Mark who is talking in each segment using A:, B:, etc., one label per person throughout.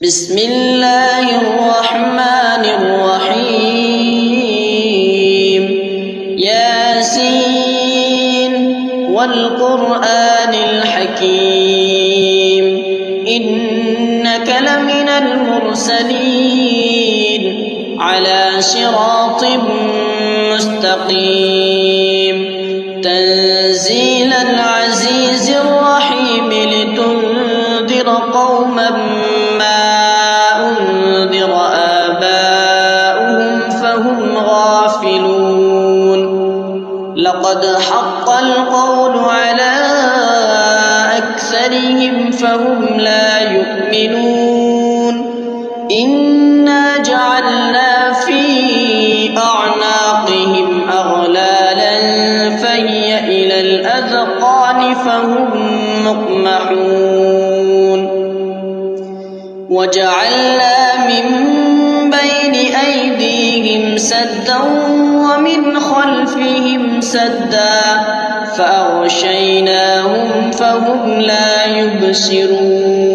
A: بسم الله الرحمن الرحيم ياسين والقرآن الحكيم إنك لمن المرسلين على صراط مستقيم تنزيل العزيز الرحيم لتنذر قوما ما أنذر آباؤهم فهم غافلون لقد حق القول على أكثرهم فهم لا يؤمنون إنا جعلنا في أعناقهم أغلالا فهي إلى الأذقان فهم مقمحون وجعلنا من بين أيديهم سدا ومن خلفهم سدا فأغشيناهم فهم لا يبصرون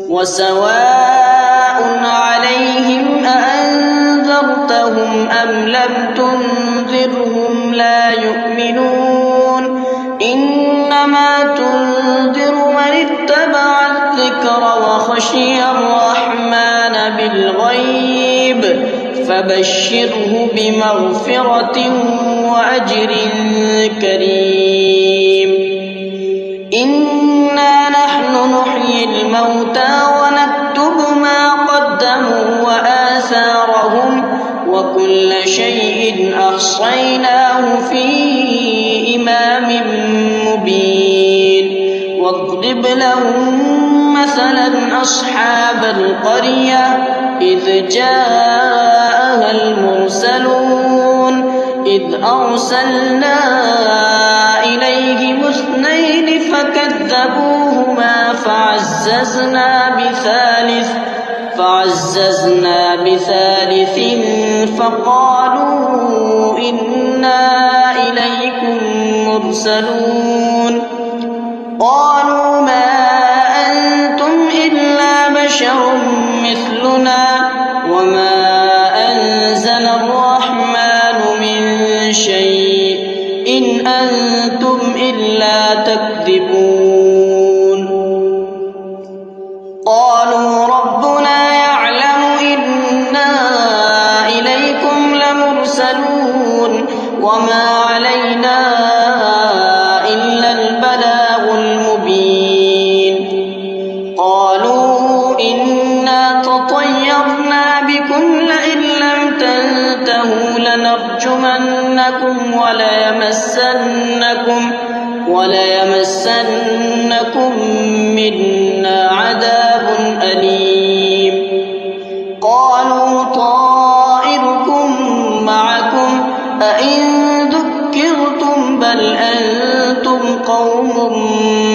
A: وسواء عليهم أأنذرتهم أم لم تنذرهم لا يؤمنون إنما تنذر من اتبع الذكر وخشي الرحمن بالغيب فبشره بمغفرة وأجر كريم إنا نحن نحيي الموتى ونكتب ما قدموا وآثارهم وكل شيء أحصيناه في إمام مبين واضرب لهم مثلا أصحاب القرية إذ جاءها المرسلون إذ أرسلنا إليهم اثنين فكذبوهما فعززنا بثالث فقالوا إنا إليكم مرسلون قالوا ما أنتم إلا بشر مثلنا وما أنزل الرحمن من شيء إن أنتم إلا تكذبون قالوا ربنا يعلم إنا إليكم لمرسلون وما علينا إلا البلاغ المبين قالوا إنا تطيرنا بكم لئن لم تنتهوا لنرجمنكم وليمسنكم منا عذاب أليم قالوا طائركم معكم أئن ذكرتم بل أنتم قوم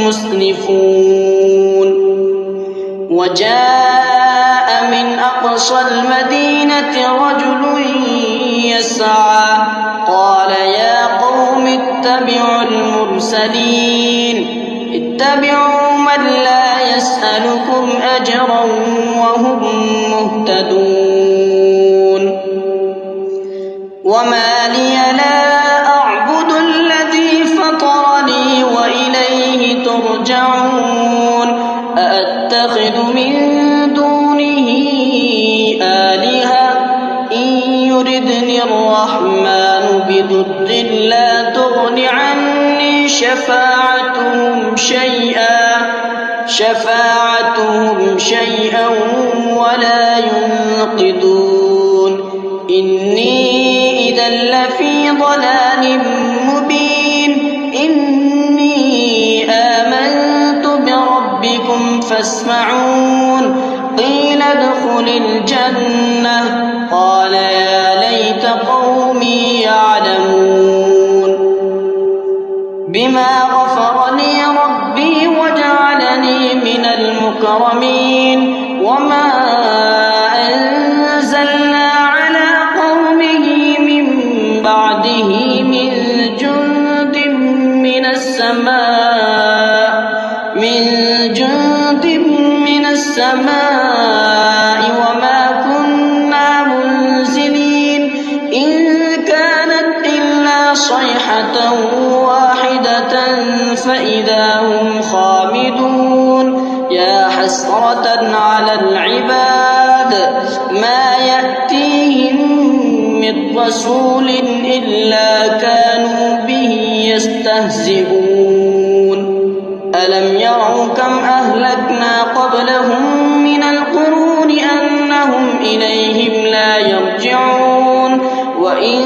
A: مسرفون وجاء من أقصى المدينة رجل يسعى قال يا قوم اتبعوا من لا يسألكم أجرا وهم مهتدون وما لي لا أعبد الذي فطرني وإليه ترجعون أأتخذ من دونه آلهة إن يردني الرحمن بضر لا تغن عني شفاعتهم شيئا ولا ينقذون إني إذا لفي ضلال مبين إني آمنت بربكم فاسمعون قيل ادخل الجنة قال يا ليت قومي يعلمون بما غفر لي ربي وجعلني من المكرمين وما أنزلنا على قومه من بعده من جند من السماء السماء وما كنا منزلين إن كانت إلا صيحة واحدة فإذا هم خامدون يا حسرة على العباد ما يأتيهم من رسول إلا كانوا به يستهزئون ألم يروا كم أهلكنا قبلهم من القرون أنهم إليهم لا يرجعون وإن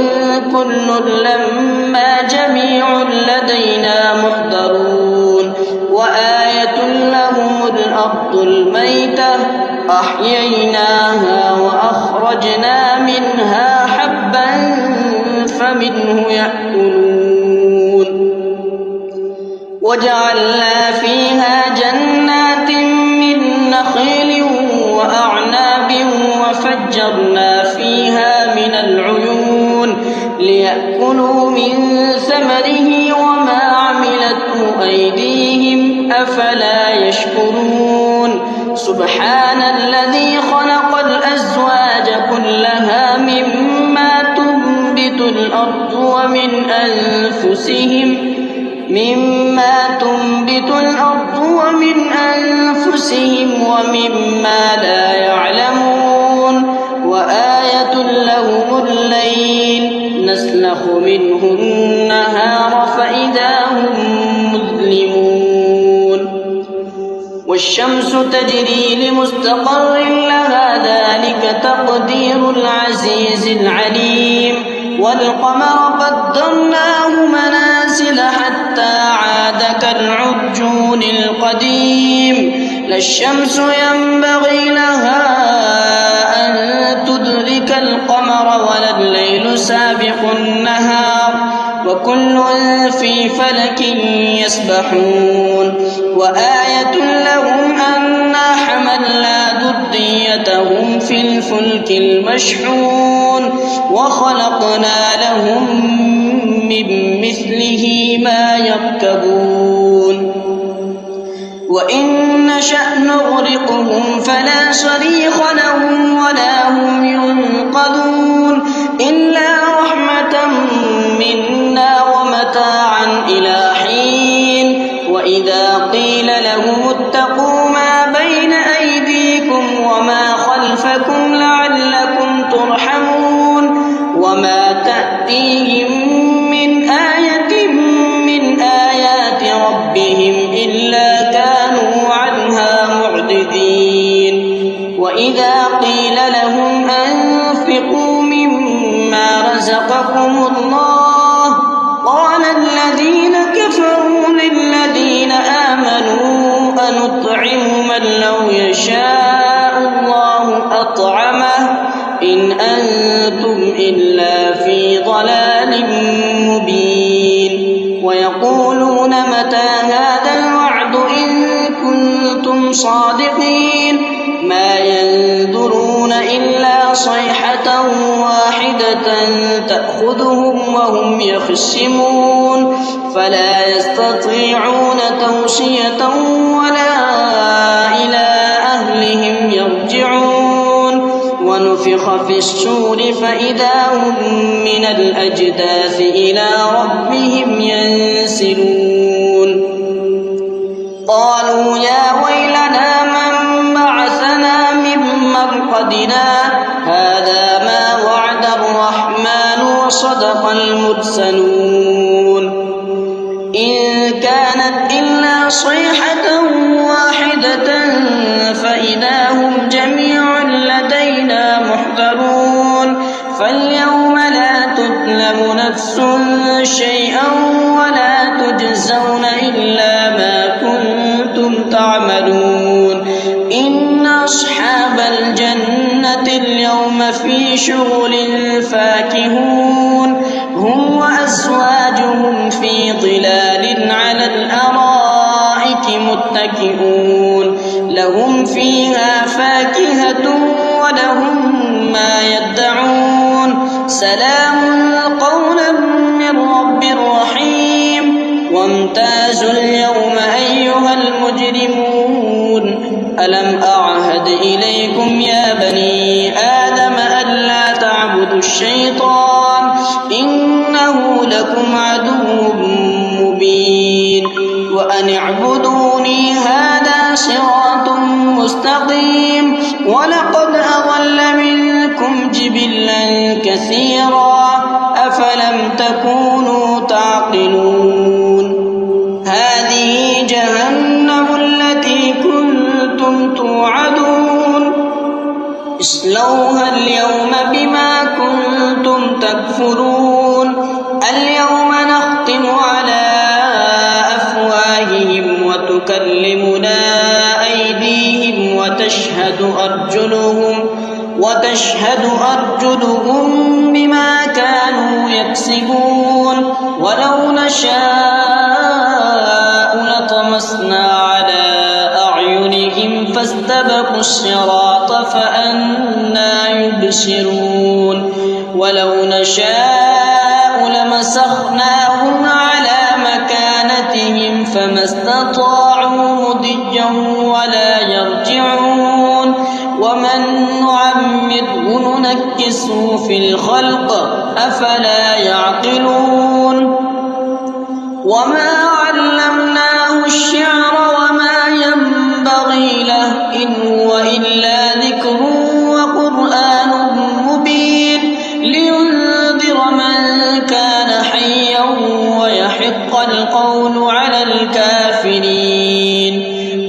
A: كل لما جميع لدينا محضرون وآية لهم الأرض الميتة أحييناها وأخرجنا منها حبا فمنه يأكلون وجعلنا فيها جنات من نخيل وأعناب وفجرنا فيها من العيون ليأكلوا من ثمره وما عملته أيديهم أفلا يشكرون سبحان الذي خلق الأزواج كلها مما تنبت الأرض ومن أنفسهم ومما لا يعلمون وآية لهم الليل نسلخ منه النهار فإذا هم مظلمون والشمس تجري لمستقر لها ذلك تقدير العزيز العليم والقمر قدرناه منازل حتى عاد كالعرجون القديم لا الشمس ينبغي لها أن تدرك القمر ولا الليل سابق النهار وكل في فلك يسبحون وآية لهم أنا حملنا ذريتهم في الفلك المشحون وخلقنا لهم من مثله ما يركبون وإن نشأ نغرقهم فلا صريخ لهم ولا هم ينقذون إلا رحمة منا ومتاعا إلى حين وإذا قيل لهم اتقوا ما بين أيديكم وما خلفكم لعلكم ترحمون وما تأتيهم من آية من آيات ربهم إلا كانوا عنها معرضين وإذا قيل لهم أنفقوا مما رزقكم الله قال الذين كفروا للذين آمنوا أنطعم من لو يشاء الله أطعمه إن أنتم إلا في ضلال مبين ويقولون متى هذا الوعد إن كنتم صادقين ما ينظرون إلا صيحة واحدة تأخذهم وهم يخصمون فلا يستطيعون توصية ولا إلى أهلهم يرجعون ونفخ في الصور فإذا هم من الأجداث إلى ربهم ينسلون قالوا يا ويلنا من بعثنا من مرقدنا هذا ما وعد الرحمن وصدق المرسلون إن كانت إلا صيحة واحدة فإذا هم جميع لدينا محضرون فاليوم لا تظلم نفس شيئا ولا تجزون إلا ما كنتم تعملون إن أصحاب الجنة اليوم في شغل فاكهون هم وأزواجهم في ظلال على الأرائك متكئون لهم فيها فاكهة ولهم ما يدعون سلام قولا من رب رحيم وامتازوا اليوم أيها المجرمون ألم أعهد إليكم يا بني آدم ألا تعبدوا الشيطان إنه لكم عدو مبين وأن اعبدوني هذا صراط مستقيم ولقد أضل منكم جبلا كثيرا أفلم تكونوا تعقلون هذه جهنم التي كنتم توعدون اصلوها اليوم بما كنتم تكفرون اليوم نختم على أفواههم وتكلمنا أيديهم وتشهد أرجلهم بما كانوا يكسبون ولو نشاء لطمسنا على أعينهم فاستبقوا الصراط فأنى يبصرون ولو نشاء لمسخناهم على مكانتهم فما استطاعوا مضجا ولا يرجعون ومن نعمره ننكسه في الخلق أفلا يعقلون وما علمناه الشعر وما ينبغي له إن هو إلا ذكر وقرآن مبين لينذر من كان حيا ويحق القول على الكافرين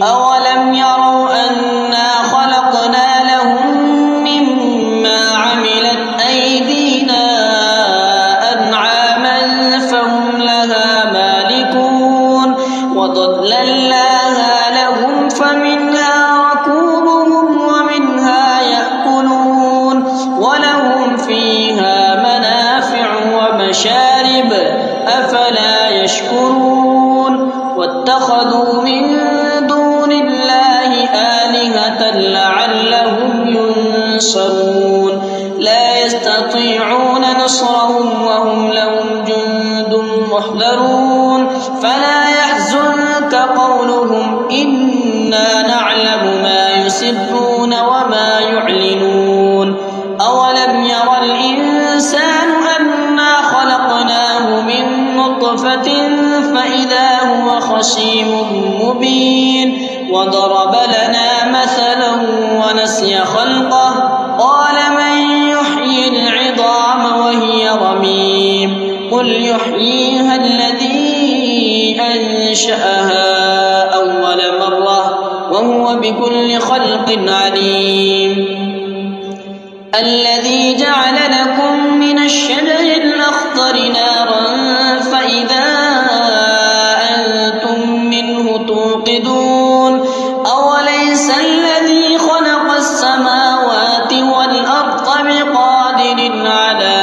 A: أولم يروا أنا خلقنا لهم مما عملت أيدينا أنعاما فهم لها مالكون وضللناها لهم فمنها ركوبهم ومنها يأكلون ولهم فيها منافع ومشارب أفلا يشكرون واتخذوا من دون الله آلهة لعلهم ينصرون لا يستطيعون نصرهم وهم لهم جند محضرون فلا يحزنك قولهم إنا نعلم ما يسرون وما يعلنون أولم ير الإنسان أنا خلقناه من نطفة فإذا هو خصيم مبين وضرب لنا مثلا ونسي خلقه قال من يحيي العظام وهي رميم قل يحييها الذي أنشأها أول مرة وهو بكل خلق عليم الذي جعل لكم من الشجر الأخضر نارا فإذا أنتم منه توقدون أوليس الذي خلق السماوات والأرض بقادر على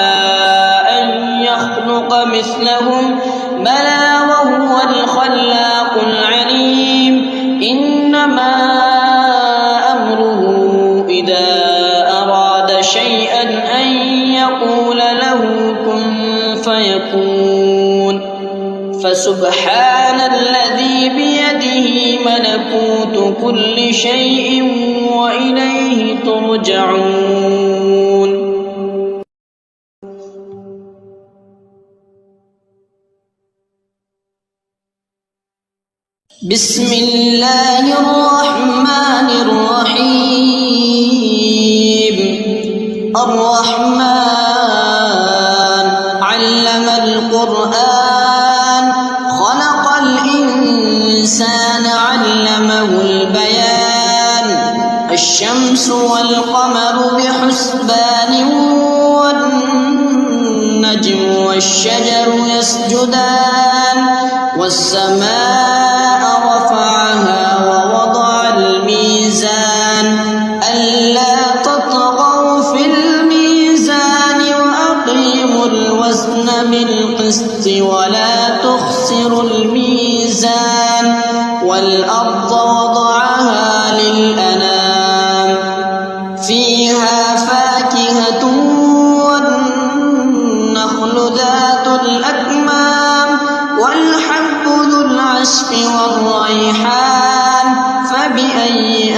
A: أن يخلق مثلهم بلى وهو الخلاق العليم إنما أمره إذا أراد شيئا أن يقول له كن فيكون فسبحان الذي بيده ملكوت كل شيء وإليه ترجعون بسم الله الرحمن الرحيم الرحمن علم القرآن خلق الإنسان علمه البيان الشمس والقمر بحسبان والنجم والشجر يسجدان والسماء رفعها ووضع الميزان ألا تطغوا في الميزان وأقيموا الوزن بالقسط ولا تخسروا الميزان والأرض وضعها للأنام فيها فاكهة والنخل ذات الأكمام والحب ذو العصف والريحان فبأي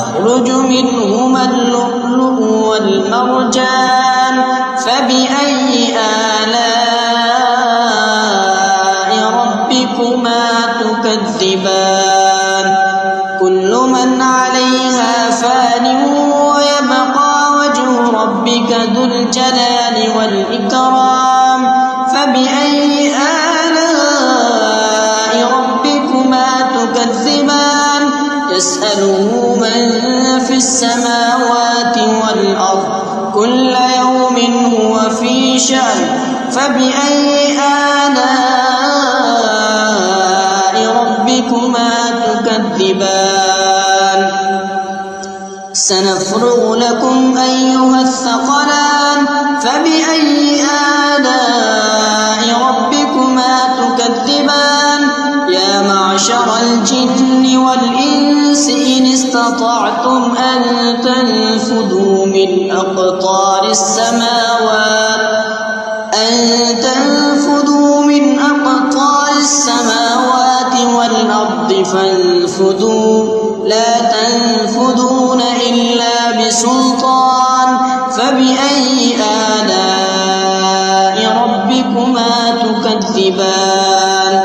A: يخرج منهما اللؤلؤ والمرجان فبأي آلاء ربكما تكذبان كل من عليها فان ويبقى وجه ربك ذو الجلال والإكرام فبأي آلاء ربكما تكذبان يسأله من في السماوات والأرض كل يوم هو في شأن فبأي آلاء ربكما تكذبان سنفرغ لكم أيها الثقلان فبأي آلاء ربكما تكذبان يا معشر الجن والإنس إن استطعتم أن تنفذوا من أقطار السماوات والأرض فانفذوا لا تنفذون إلا بسلطان فبأي آلاء ربكما تكذبان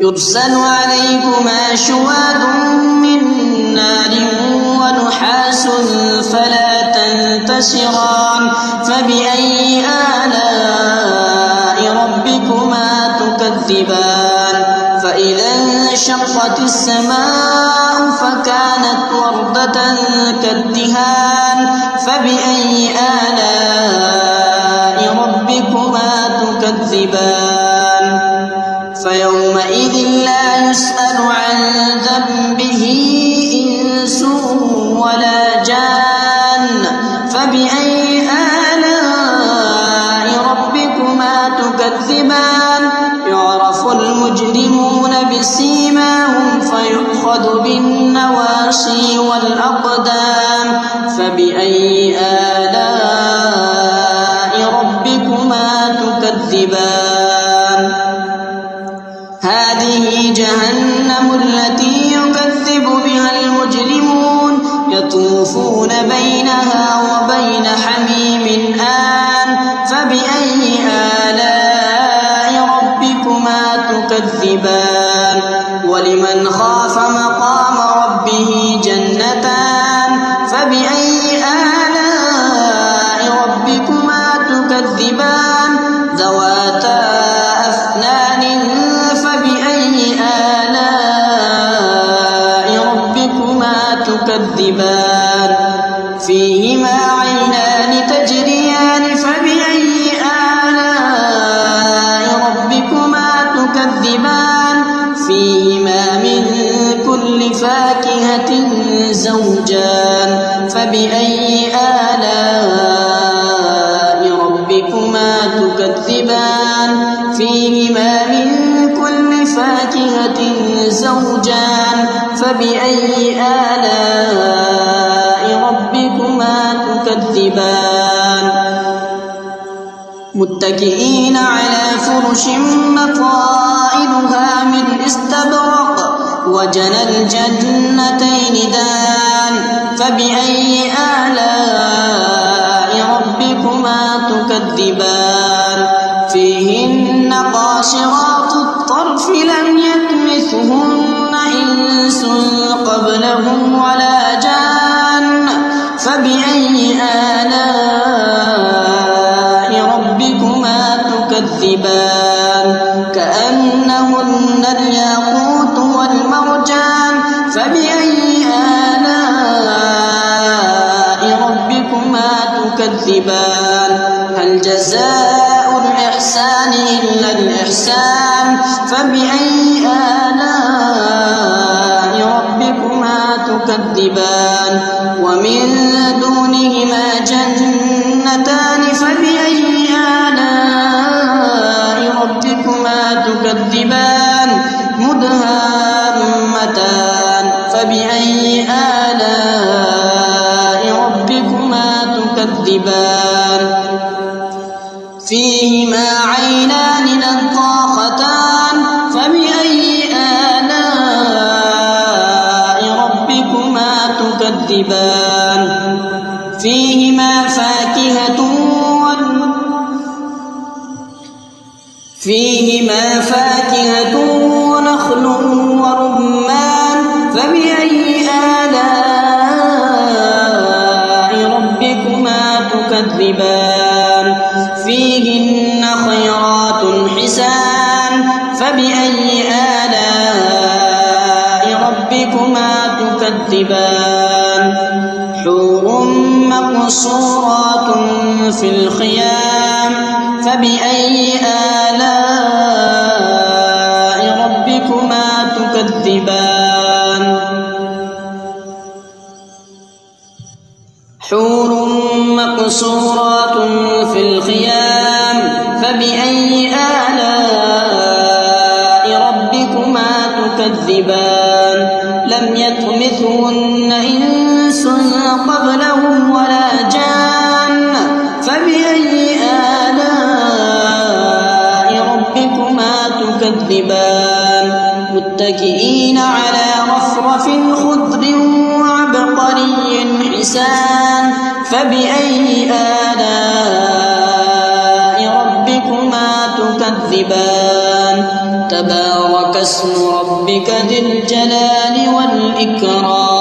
A: يرسل عليكما شواظ من نار ونحاس فلا تنتصران فبأي آلاء ربكما تكذبان فإذا انشقت السماء فكانت وردة كالدهان فبأي آلاء ربكما تكذبان فيومئذ لا يسأل عن ذنبه إنس ولا جان فبأي آلاء ربكما تكذبان يعرف المجرمون بسيماهم فيؤخذ بالنواصي والأقدام فبأي آلاء ربكما تكذبان هذه جهنم التي يكذب بها المجرمون يطوفون بينها وبين حميم آن فبأي آلاء ربكما تكذبان ولمن خاف مقام ربه جنتان فبأي آلاء ربكما تكذبان ذواتا أفنان فبأي آلاء ربكما تكذبان فيهما عينان تجريان فبأي آلاء ربكما تكذبان فيهما من كل فاكهة زوجان فبأي آلاء ربكما تكذبان فيهما من كل فاكهة زوجان فبأي آلاء ربكما تكذبان متكئين على فرش مطائلها من استبرق وجنى الجنتين دان فبأي آلاء ربكما تكذبان فيهن قاصرات الطرف لم يطمثهن إنس قبلهم ولا جان فبأي آلاء ربكما تكذبان كأنهن الياقوت والمرجان فبأي آلاء ربكما تكذبان هل جزاء الإحسان إلا الإحسان فبأي آلاء ربكما تكذبان ومن دونهما جنتان فبأي آلاء ربكما تكذبان مدهامتان فبأي آلاء ربكما تكذبان فيهما عينان نضاختان فبأي آلاء ربكما تكذبان فيهما فاكهة ونخل ورمان فبأي آلاء ربكما تكذبان فيهن خيرات حسان فبأي آلاء ربكما تكذبان حور مقصورات في الخيام فبأي آلاء ربكما تكذبان حور مقصورات في الخيام فبأي آلاء ربكما تكذبان لم يطمثهن إنس قبلهم ولا جان فبأي آلاء ربكما تكذبان متكئين على رفرف خضر وعبقري حسان فبأي آلاء ربكما تكذبان تبارك اسم ربك ذي الجلال والإكرام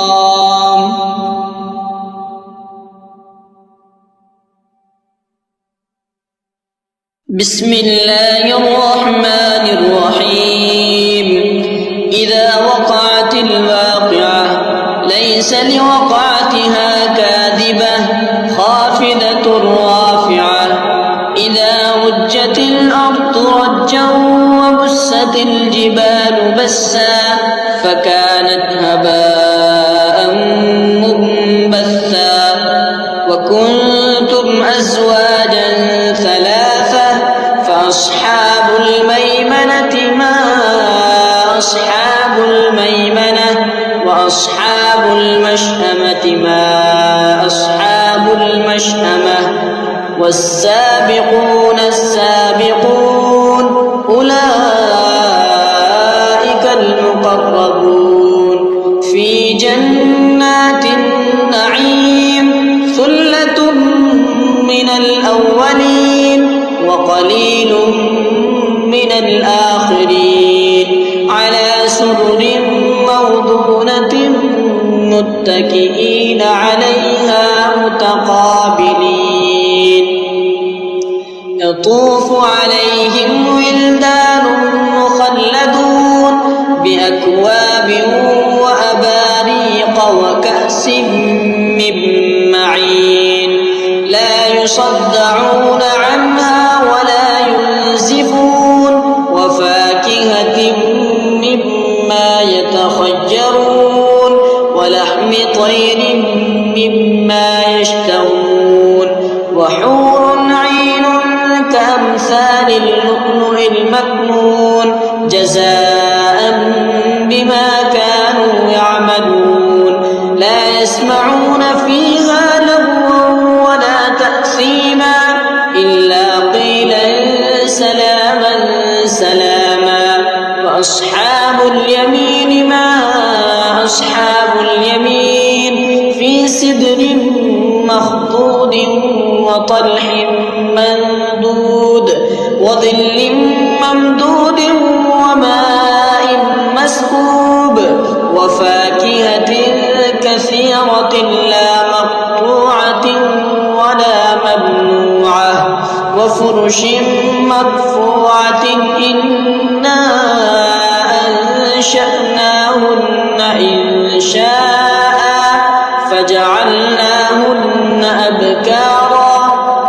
A: بسم الله الرحمن الرحيم إذا وقعت الواقعة ليس لوقعتها كاذبة خافضة رافعة إذا رجت الأرض رجا وبست الجبال بسا فكانت هباء منبثا وكنتم أزواجا ثلاثة فأصحاب الميمنة ما أصحاب الميمنة وأصحاب المشأمة ما أصحاب المشأمة والسابقون السابقون أولئك المقربون في جنات النعيم ثلة من الأولين وقليل من الآخرين على سرر موضونة متكئين عليها متقابلين يطوف عليهم ولدان مخلدون بأكواب وأباريق وكأس من معين لا يصدعون عنها ولا ينزفون وفاكهة مما يتخيرون ولحم طير مما يشتهون وحور عين كأمثال اللؤلؤ المكنون جزاء بما كانوا يعملون لا يسمعون فيها لغوا ولا تأثيما إلا قيلا سلاما سلاما وأصحاب اليمين ما أصحاب اليمين في سدر مخضود وطلح مندود وظل ممدود وماء مسكوب وفاكهة كثيرة لا مقطوعة ولا ممنوعة وفرش مرفوعة إنا أنشأناهن إنشاء فجعلناهن أبكارا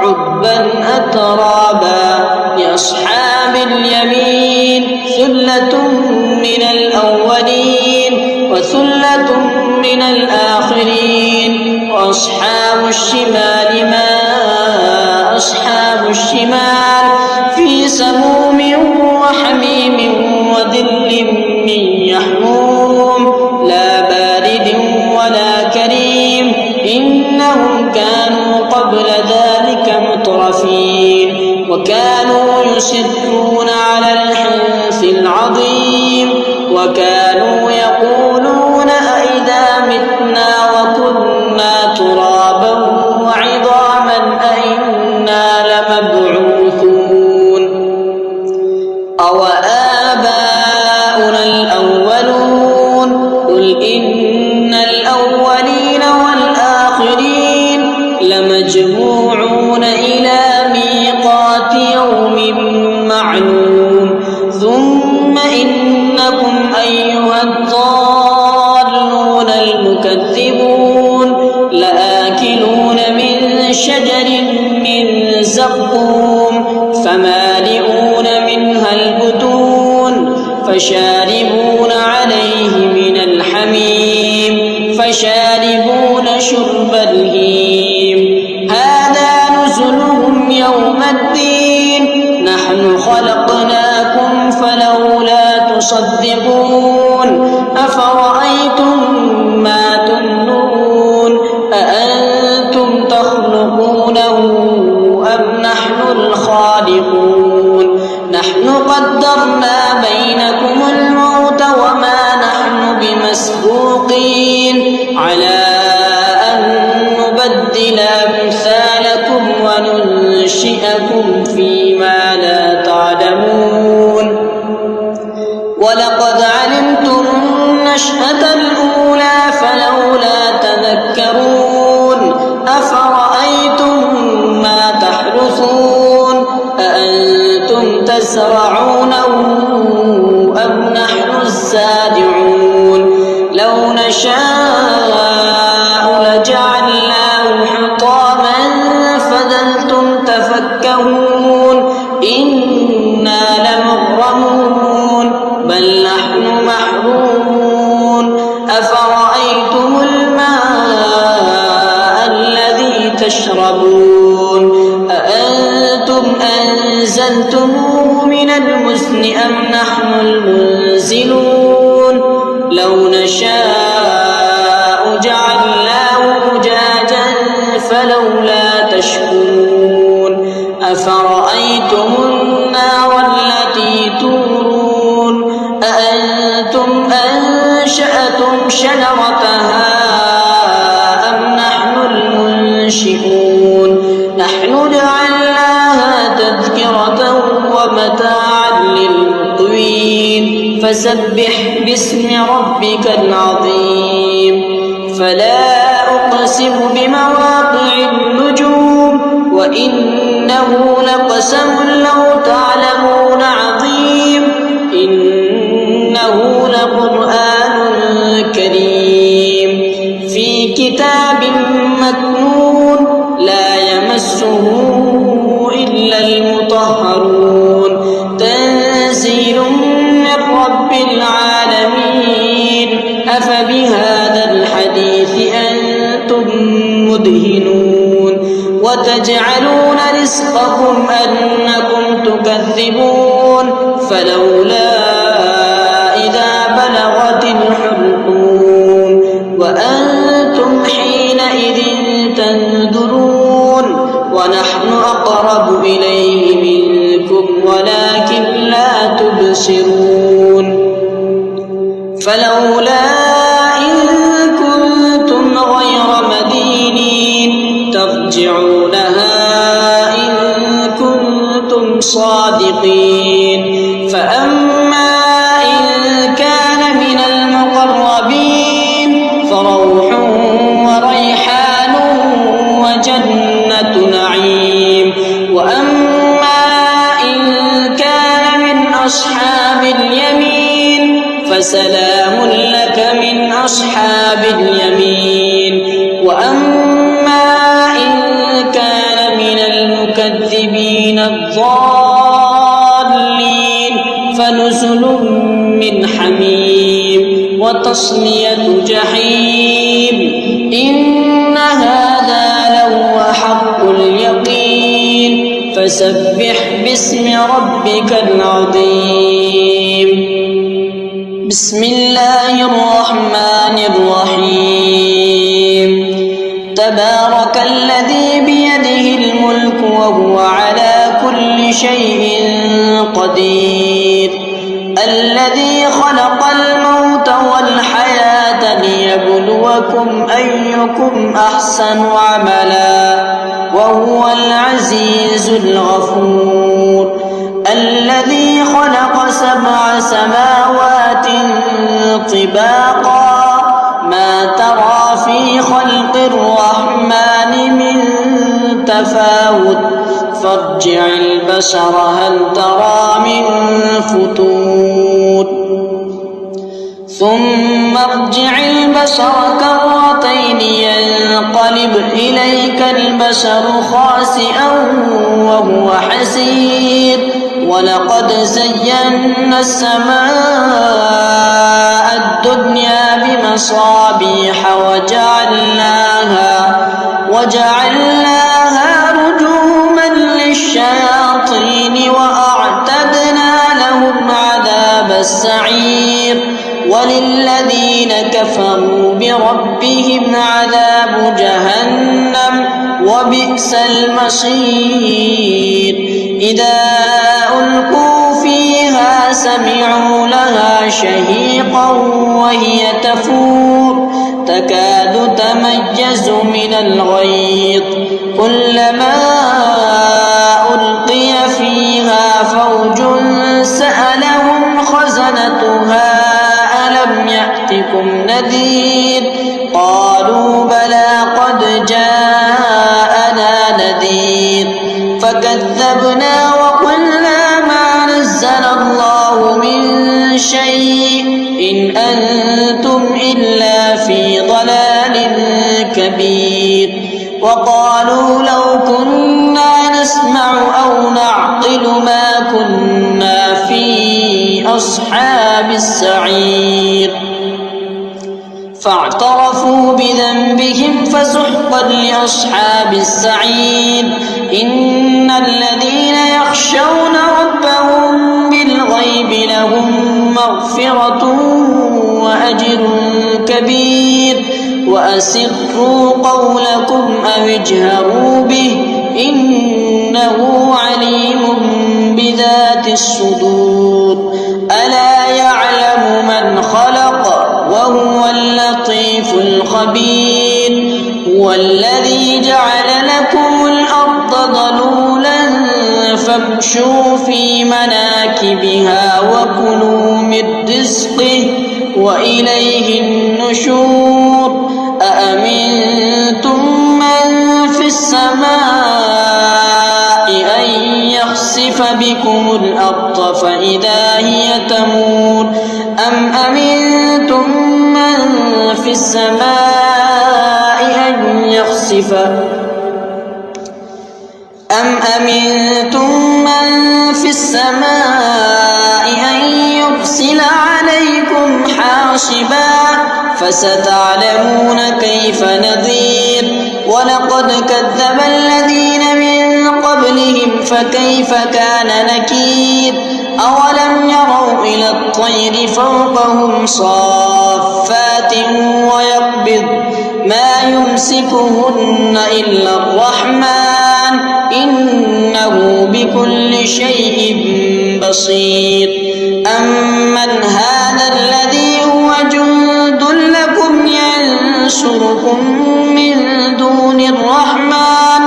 A: عربا أترابا لأصحاب اليمين ثلة من الأولين وثلة من الآخرين وأصحاب الشمال ما أصحاب الشمال في سموم وحميم وظل من يحموم لا بارد ولا كريم إنهم كانوا قبل ذلك مترفين وكانوا يصرون على الحنث العظيم وكانوا يقولون أئذا متنا وكنا أَوَآبَاؤُنَا الْأَوَّلُونَ قُلْ إِنَّ الْأَوَّلِينَ وَالْآخِرِينَ لَمَجْمُوعُونَ إِلَى مِيقَاتِ يَوْمٍ مَّعْلُومٍ ثُمَّ إِنَّكُمْ أَيُّهَا الضَّالُّونَ الْمُكَذِّبُونَ لَآكِلُونَ مِن شَجَرٍ مِّن زَقُّومٍ فَمَالِئُونَ مِنْهَا الْبُطُونَ فَشَارِبُونَ عَلَيْهِ مِنَ الْحَمِيمِ فَشَارِبُونَ شُرْبَ الْهِيمِ هَٰذَا نُزُلُهُمْ يَوْمَ الدِّينِ نَحْنُ خَلَقْنَاكُمْ فَلَوْلَا تُصَدِّقُونَ أَفَرَأَيْتُم مَّا تُمْنُونَ أَأَنتُمْ تَخْلُقُونَهُ أَمْ نَحْنُ الْخَالِقُونَ نَحْنُ قَدَّرْنَا بَيْنَكُمُ الْمَوْتَ وَمَا نَحْنُ بِمَسْبُوقِينَ عَلَىٰ أَن نُّبَدِّلَ أَمْثَالَكُمْ وَنُنشِئَكُمْ فِيمَا لَا تَعْلَمُونَ وَلَقَدْ عَلِمْتُمُ النَّشْأَةَ الْأُولَىٰ فَلَوْلَا تَذَكَّرُونَ أَفَرَأَيْتُم مَّا تَحْرُثُونَ أَأَنتُمْ تَزْرَعُونَهُ أَمْ نَحْنُ الزَّارِعُونَ لَوْ نَشَاءُ لَجَعَلْنَاهُ حُطَامًا فَظَلْتُمْ تَفَكَّهُونَ إِنَّا لَمُغْرَمُونَ بَلْ نَحْنُ مَحْرُومُونَ أَفَرَأَيْتُمُ الْمَاءَ الَّذِي تَشْرَبُونَ أَأَنتُمْ أَنزَلْتُمُوهُ مِنَ الْمُزْنِ أَمْ نَحْنُ الْمُنزِلُونَ لَوْ نَشَاءُ جَعَلْنَاهُ أُجَاجًا فَلَوْلَا تَشْكُرُونَ أَفَرَأَيْتُمُ النَّارَ الَّتِي تُورُونَ أَأَنتُمْ أَنشَأْتُمْ شَجَرَتَهَا أَمْ نَحْنُ الْمُنشِئُونَ نَحْنُ جَعَلْنَاهَا تَذْكِرَةً وَمَتَاعًا لِّلْمُقْوِينَ فَسَبِّحْ بِاسْمِ رَبِّكَ الْعَظِيمِ فَلَا أُقْسِمُ بِمَوَاقِعِ النُّجُومِ وَإِنَّهُ لَقَسَمٌ لَّوْ تَعْلَمُونَ عَظِيمٌ إِنَّهُ لَقُرْآنٌ كَرِيمٌ فِي كِتَابٍ مَّكْنُونٍ لَّا يَمَسُّهُ إِلَّا الْمُطَهَّرُونَ تَنزِيلٌ مِّن رَّبِّ الْعَالَمِينَ أَفَبِهَٰذَا الْحَدِيثِ أَنتُم مُّدْهِنُونَ وَتَجْعَلُونَ رِزْقَكُمْ أَنَّكُمْ تُكَذِّبُونَ فَلَوْلَا إِذَا بَلَغَتِ الْحُلْقُومَ وَأَنتُمْ حِينَئِذٍ تَنظُرُونَ وَنَحْنُ أَقْرَبُ إِلَيْهِ مِنكُمْ وَلَٰكِن لَّا تُبْصِرُونَ فَلَوْلَا إِن كُنتُمْ غَيْرَ مَدِينِينَ تَرْجِعُونَهَا إِن كُنتُمْ صَادِقِينَ فَأَمَّا إِن كَانَ مِنَ الْمُقَرَّبِينَ فَرَوْحٌ وَرَيْحَانٌ وَجَنَّةُ نَعِيمٍ وَأَمَّا إِن كَانَ مِنْ أَصْحَابِ الْيَمِينِ فَسَلَامٌ لَّكَ مِنْ أَصْحَابِ الْيَمِينِ وَأَمَّا إِن كَانَ مِنَ الْمُكَذِّبِينَ الضَّالِّينَ فَنُزُلٌ مِّنْ حَمِيمٍ وَتَصْلِيَةُ جَحِيمٍ إِنَّ هَٰذَا لَهُوَ حَقُّ الْيَقِينِ فَسَبِّحْ بِاسْمِ رَبِّكَ الْعَظِيمِ بسم الله الرحمن الرحيم تبارك الذي بيده الملك وهو على كل شيء قدير الذي خلق الموت والحياة ليبلوكم أيكم أحسن عملا وهو العزيز الغفور الذي خلق 7 سماوات طباقا ما ترى في خلق الرحمن من تفاوت فارجع البصر هل ترى من فتور ثم ارجع البصر كرتين ينقلب إليك البصر خاسئا وهو حسير ولقد زينا السماء الدنيا بمصابيح وجعلناها رجوما للشياطين وأعتدنا لهم عذاب السعير وللذين كفروا بربهم عذاب جهنم وبئس المصير إذا ألقوا فيها سمعوا لها شهيقا وهي تفور تكاد تميز من الغيظ كلما ألقي فيها فوج سألهم خزنتها ألم يأتكم نذير قالوا بلى قد جاءنا نذير فكذبنا وقلنا ما نزل الله من شيء إن أنتم إلا في ضلال كبير وقالوا لو كنا نسمع أو نعقل ما كنا في أصحاب السعير فاعترفوا بذنبهم فسحقا لأصحاب السعير إن الذين يخشون ربهم بالغيب لهم مغفرة وأجر كبير وأسروا قولكم أو اجهروا به إنه عليم بذات الصدور ألا يعلم من خلق وهو اللطيف الخبير هو الذي جعل لكم الأرض ذلولا فامشوا في مناكبها وكلوا من رزقه وإليه النشور أأمنتم من في السماء أن يخسف بكم الأرض فإذا هي تمور أم أمنتم من في السماء أن يخسف أن يرسل عليكم حاصبا فستعلمون كيف نذير ولقد كذب الذين من قبلهم فكيف كان نكير أولم يروا إلى الطير فوقهم صافات ويقبض ما يمسكهن إلا الرحمن إنه بكل شيء بصير أمن هذا الذي هو جند لكم ينصركم من دون الرحمن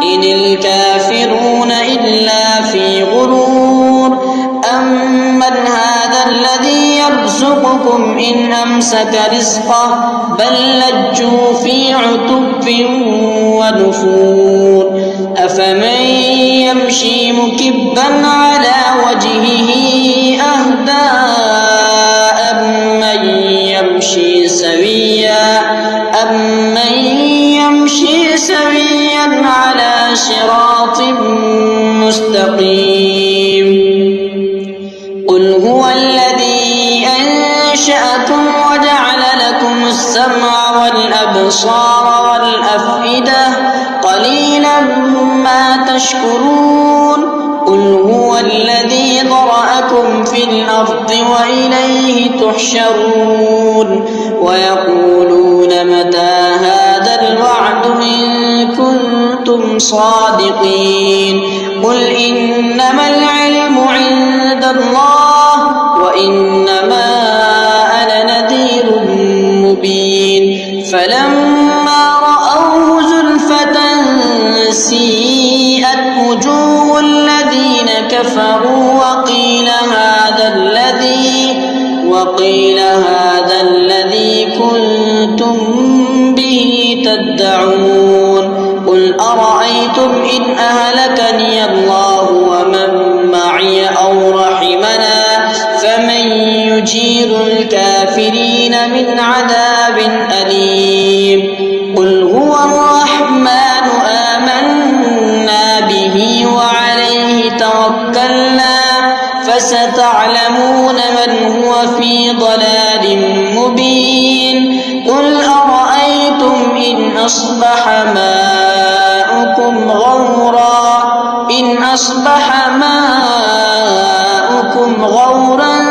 A: إن الكافرون إلا في غرور أمن هذا الذي يرزقكم إن أمسك رزقه بل لجوا في عتب ونفور أفمن يمشي مكبا على وجهه أهدى أمن يمشي سويا على صراط مستقيم قل هو الذي أنشأكم وجعل لكم السمع والأبصار والأفئدة قليلا ما تشكرون قل هو الذي ذرأكم في الأرض وإليه تحشرون ويقولون متى هذا الوعد إن كنتم صادقين قل إنما العلم عند الله وإنما أنا نذير مبين فلما رأوه زلفة سيئت وجوه الذين كفروا وقيل هذا الذي كنتم به تدعون قل أرأيتم إن أهلكني الله ومن معي أو رحمنا فمن يجير الكافرين من عذاب أليم قل هو الرحمن آمنا به وعليه توكلنا فستعلمون من هو في ضلال مبين قل أرأيتم إن أصبح ماؤكم غورا